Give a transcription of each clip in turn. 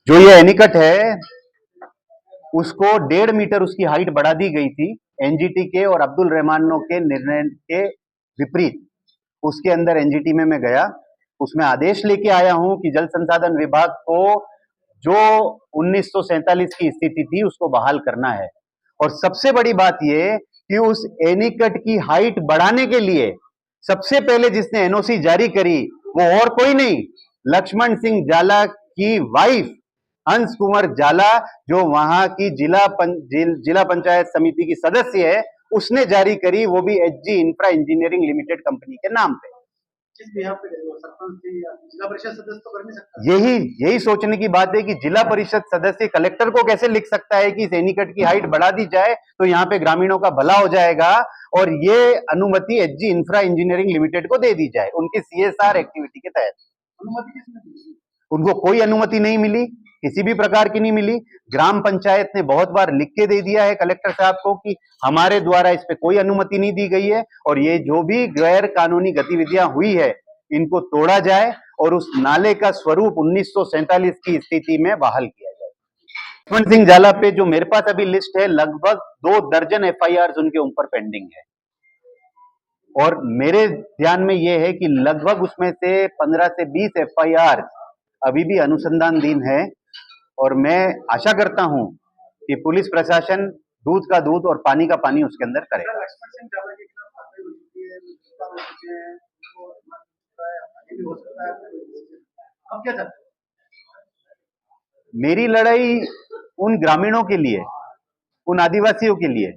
जो ये एनीकट है उसको 1.5 मीटर उसकी हाइट बढ़ा दी गई थी एनजीटी के और अब्दुल रहमानों के निर्णय के विपरीत। उसके अंदर एनजीटी में मैं गया, उसमें आदेश लेके आया हूं कि जल संसाधन विभाग को जो 1947 की स्थिति थी उसको बहाल करना है। और सबसे बड़ी बात यह कि उस एनीकट की हाइट बढ़ाने के लिए सबसे पहले जिसने एनओसी जारी करी वो और कोई नहीं, लक्ष्मण सिंह जाला की वाइफ हंस कुंवर जाला, जो वहां की जिला पंचायत समिति की सदस्य है, उसने जारी करी, वो भी Hg infra engineering limited company के नाम पे। किस बिहाफ पे सरपंच थे या जिला परिषद सदस्य तो कर नहीं सकता? यही सोचने की बात है कि जिला परिषद सदस्य कलेक्टर को कैसे लिख सकता है कि एनीकट की हाइट बढ़ा दी जाए तो यहाँ पे ग्रामीणों का भला हो जाएगा, और ये अनुमति एचजी इंफ्रा इंजीनियरिंग लिमिटेड को दे दी जाए उनकी सीएसआर एक्टिविटी के तहत। अनुमति किसने दी? उनको कोई अनुमति नहीं मिली, किसी भी प्रकार की नहीं मिली। ग्राम पंचायत ने बहुत बार लिख के दे दिया है कलेक्टर साहब को कि हमारे द्वारा इस पे कोई अनुमति नहीं दी गई है, और ये जो भी गैर कानूनी गतिविधियां हुई है इनको तोड़ा जाए और उस नाले का स्वरूप 1947 की स्थिति में बहाल किया जाए। लक्ष्मण सिंह जाला पे जो मेरे पास अभी लिस्ट है, लगभग 2 दर्जन एफआईआर उनके ऊपर पेंडिंग है, और मेरे ध्यान में यह है कि लगभग उसमें से 15 से 20 एफआईआर अभी भी अनुसंधानधीन है। और मैं आशा करता हूं कि पुलिस प्रशासन दूध का दूध और पानी का पानी उसके अंदर करे। लक्ष्मण सिंह जाला के खिलाफ कार्रवाई हो चुकी है, गिरफ्तार हो चुके हैं, उनको आगे भी हो सकता है। अब क्या चाहते हैं? मेरी लड़ाई उन ग्रामीणों के लिए, उन आदिवासियों के लिए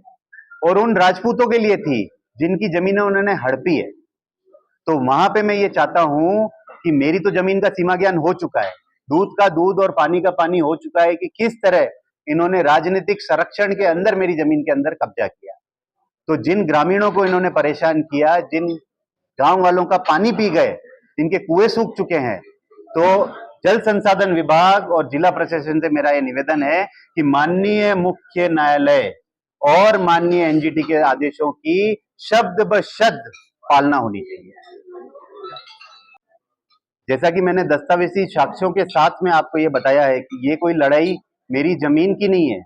और उन राजपूतों के लिए थी जिनकी जमीनें उन्होंने हड़पी है। तो वहां पे मैं ये चाहता हूं कि मेरी तो जमीन का सीमा ज्ञान हो चुका है, दूध का दूध और पानी का पानी हो चुका है कि किस तरह इन्होंने राजनीतिक संरक्षण के अंदर मेरी जमीन के अंदर कब्जा किया। तो जिन ग्रामीणों को इन्होंने परेशान किया, जिन गांव वालों का पानी पी गए, जिनके कुएं सूख चुके हैं, तो जल संसाधन विभाग और जिला प्रशासन से मेरा यह निवेदन है कि माननीय मुख्य न्यायालय और माननीय एनजीटी के आदेशों की शब्द ब शब्द पालना होनी चाहिए। जैसा कि मैंने दस्तावेजी साक्ष्यों के साथ में आपको ये बताया है कि ये कोई लड़ाई मेरी जमीन की नहीं है,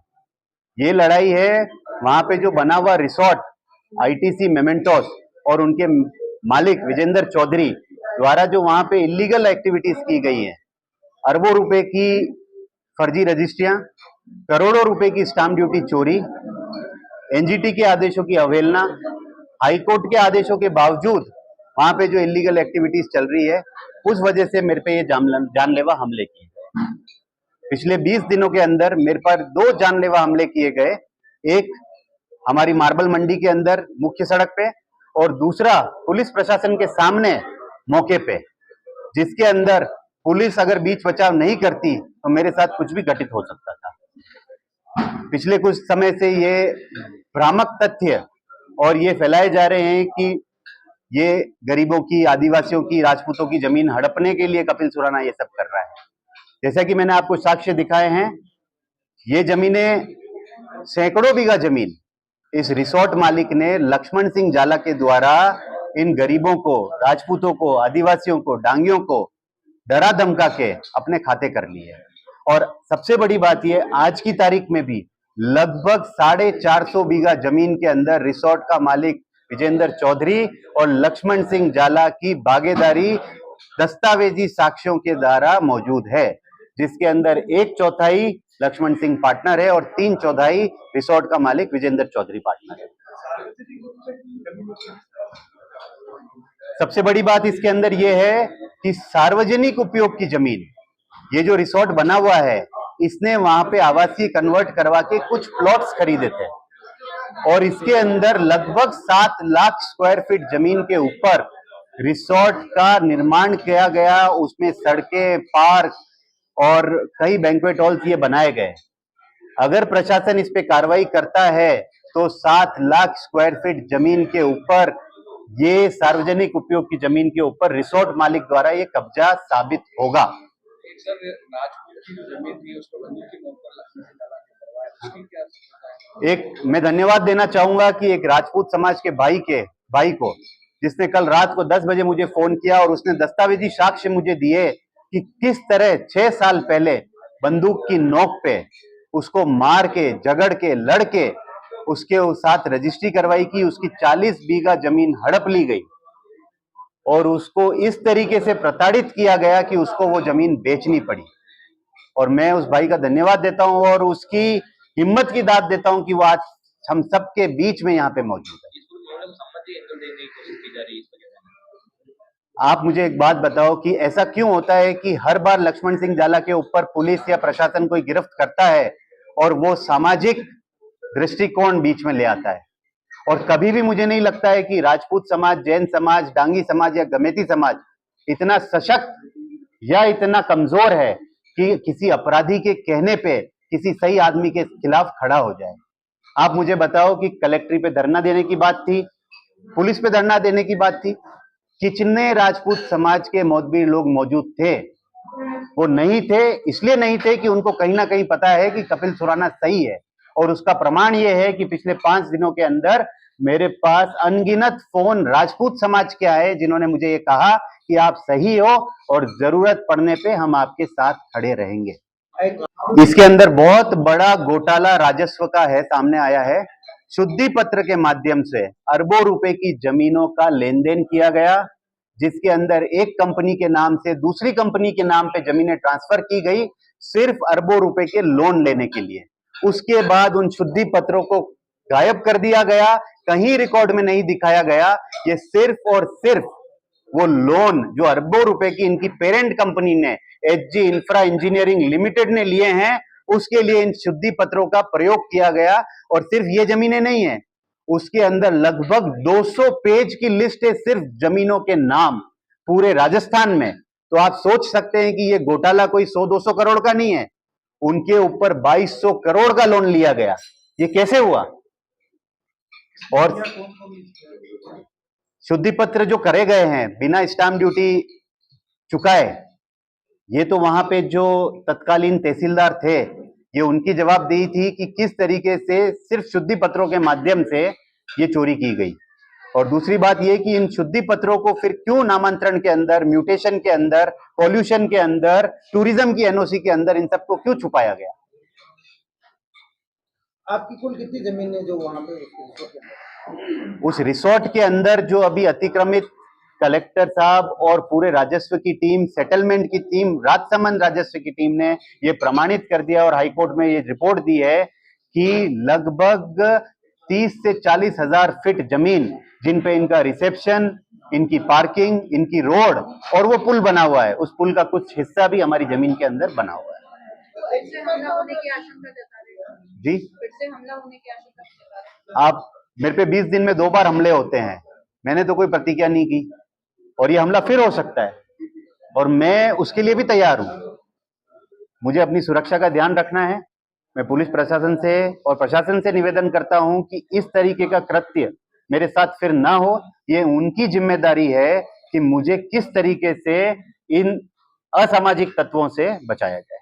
ये लड़ाई है वहां पे जो बना हुआ रिसोर्ट आईटीसी मेमेंटोस और उनके मालिक विजेंद्र चौधरी द्वारा जो वहां पे इलीगल एक्टिविटीज की गई हैं, अरबों रुपए की फर्जी रजिस्ट्रियां, करोड़ों रुपए की स्टाम्प ड्यूटी चोरी, एनजीटी के आदेशों की अवहेलना, हाईकोर्ट के आदेशों के बावजूद वहां पे जो इलीगल एक्टिविटीज चल रही है, उस वजह से मेरे पे ये जानलेवा हमले किए गए। पिछले 20 दिनों के अंदर मेरे पर 2 जानलेवा हमले किए गए, एक हमारी मार्बल मंडी के अंदर मुख्य सड़क पे, और दूसरा पुलिस प्रशासन के सामने मौके पे, जिसके अंदर पुलिस अगर बीच बचाव नहीं करती तो मेरे साथ कुछ भी घटित हो सकता था। पिछले कुछ समय से ये भ्रामक तथ्य और ये फैलाए जा रहे हैं कि ये गरीबों की, आदिवासियों की, राजपूतों की जमीन हड़पने के लिए कपिल सुराना ये सब कर रहा है। जैसा कि मैंने आपको साक्ष्य दिखाए हैं, ये जमीनें सैकड़ों बीघा जमीन इस रिसोर्ट मालिक ने लक्ष्मण सिंह जाला के द्वारा इन गरीबों को, राजपूतों को, आदिवासियों को, डांगियों को डरा धमका के अपने खाते कर लिए। और सबसे बड़ी बात यह, आज की तारीख में भी लगभग 450 बीघा जमीन के अंदर रिसोर्ट का मालिक विजेंद्र चौधरी और लक्ष्मण सिंह जाला की भागीदारी दस्तावेजी साक्ष्यों के द्वारा मौजूद है, जिसके अंदर 1/4 लक्ष्मण सिंह पार्टनर है और 3/4 रिसोर्ट का मालिक विजेंद्र चौधरी पार्टनर है। सबसे बड़ी बात इसके अंदर यह है कि सार्वजनिक उपयोग की जमीन, ये जो रिसोर्ट बना हुआ है, इसने वहां पे आवासीय कन्वर्ट करवा के कुछ प्लॉट्स खरीदे थे, और इसके अंदर लगभग 7 लाख स्क्वायर फीट जमीन के ऊपर रिसोर्ट का निर्माण किया गया। उसमें सड़कें, पार्क और कई बैंक्वेट हॉल्स ये बनाए गए। अगर प्रशासन इस पे कार्रवाई करता है तो 7 लाख स्क्वायर फीट जमीन के ऊपर, ये सार्वजनिक उपयोग की जमीन के ऊपर रिसोर्ट मालिक द्वारा ये कब्जा साबित होगा। एक मैं धन्यवाद देना चाहूंगा कि एक राजपूत समाज के भाई को, जिसने कल रात को 10 बजे मुझे फोन किया और उसने दस्तावेजी साक्ष्य मुझे दिए कि किस तरह 6 साल पहले बंदूक की नोक पे उसको मार के, झगड़ के, लड़ के उसके साथ रजिस्ट्री करवाई की, उसकी 40 बीघा जमीन हड़प ली गई और उसको इस तरीके से प्रताड़ित किया गया कि उसको वो जमीन बेचनी पड़ी। और मैं उस भाई का धन्यवाद देता हूं और उसकी हिम्मत की दाद देता हूं कि वो आज हम सबके बीच में यहाँ पे मौजूद है। आप मुझे एक बात बताओ कि ऐसा क्यों होता है कि हर बार लक्ष्मण सिंह झाला के ऊपर पुलिस या प्रशासन कोई गिरफ्त करता है और वो सामाजिक दृष्टिकोण बीच में ले आता है, और कभी भी मुझे नहीं लगता है कि राजपूत समाज, जैन समाज, डांगी समाज या गमेती समाज इतना सशक्त या इतना कमजोर है कि किसी अपराधी के कहने पे किसी सही आदमी के खिलाफ खड़ा हो जाए। आप मुझे बताओ कि कलेक्ट्री पे धरना देने की बात थी, पुलिस पे धरना देने की बात थी, कितने राजपूत समाज के मोहतबीर लोग मौजूद थे? वो नहीं थे, इसलिए नहीं थे कि उनको कहीं ना कहीं पता है कि कपिल सुराना सही है। और उसका प्रमाण ये है कि पिछले 5 दिनों के अंदर मेरे पास अनगिनत फोन राजपूत समाज के आए जिन्होंने मुझे ये कहा कि आप सही हो और जरूरत पड़ने पे हम आपके साथ खड़े रहेंगे। इसके अंदर बहुत बड़ा घोटाला राजस्व का है, सामने आया है। शुद्धि पत्र के माध्यम से अरबों रुपए की जमीनों का लेन देन किया गया, जिसके अंदर एक कंपनी के नाम से दूसरी कंपनी के नाम पे जमीनें ट्रांसफर की गई सिर्फ अरबों रुपए के लोन लेने के लिए। उसके बाद उन शुद्धि पत्रों को गायब कर दिया गया, कहीं रिकॉर्ड में नहीं दिखाया गया। ये सिर्फ और सिर्फ वो लोन जो अरबों रुपए की इनकी पेरेंट कंपनी ने, एचजी इंफ्रा इंजीनियरिंग लिमिटेड ने लिए हैं, उसके लिए इन शुद्धि पत्रों का प्रयोग किया गया। और सिर्फ ये जमीनें नहीं है, उसके अंदर लगभग 200 पेज की लिस्ट है सिर्फ जमीनों के नाम पूरे राजस्थान में। तो आप सोच सकते हैं कि ये घोटाला कोई 100-200 करोड़ का नहीं है, उनके ऊपर 2200 करोड़ का लोन लिया गया। ये कैसे हुआ? और शुद्धि पत्र जो करे गए हैं बिना स्टाम्प ड्यूटी चुकाए, ये तो वहां पे जो तत्कालीन तहसीलदार थे, ये उनकी जवाबदेही थी कि किस तरीके से सिर्फ शुद्धि पत्रों के माध्यम से ये चोरी की गई। और दूसरी बात ये कि इन शुद्धि पत्रों को फिर क्यों नामांतरण के अंदर, म्यूटेशन के अंदर, पॉल्यूशन के अंदर, टूरिज्म की एनओसी के अंदर इन सबको क्यों छुपाया गया? आपकी कुल कितनी जमीन है जो वहां पे उस रिसोर्ट के अंदर जो अभी अतिक्रमित कलेक्टर साहब और पूरे राजस्व की टीम, सेटलमेंट की टीम, राजसमंद राजस्व की टीम ने ये प्रमाणित कर दिया और हाईकोर्ट में ये रिपोर्ट दी है कि लगभग 30 से 40 हजार फीट जमीन जिन पे इनका रिसेप्शन, इनकी पार्किंग, इनकी रोड और वो पुल बना हुआ है, उस पुल का कुछ हिस्सा भी हमारी जमीन के अंदर बना हुआ है। फिर से हमला होने की आशंका जता रहे हैं। जी, फिर से हमला होने की आशंका जता रहे हैं। आप मेरे पे 20 दिन में 2 बार हमले होते हैं, मैंने तो कोई प्रतिक्रिया नहीं की और ये हमला फिर हो सकता है और मैं उसके लिए भी तैयार हूं। मुझे अपनी सुरक्षा का ध्यान रखना है। मैं पुलिस प्रशासन से और प्रशासन से निवेदन करता हूं कि इस तरीके का कृत्य मेरे साथ फिर ना हो। ये उनकी जिम्मेदारी है कि मुझे किस तरीके से इन असामाजिक तत्वों से बचाया जाए।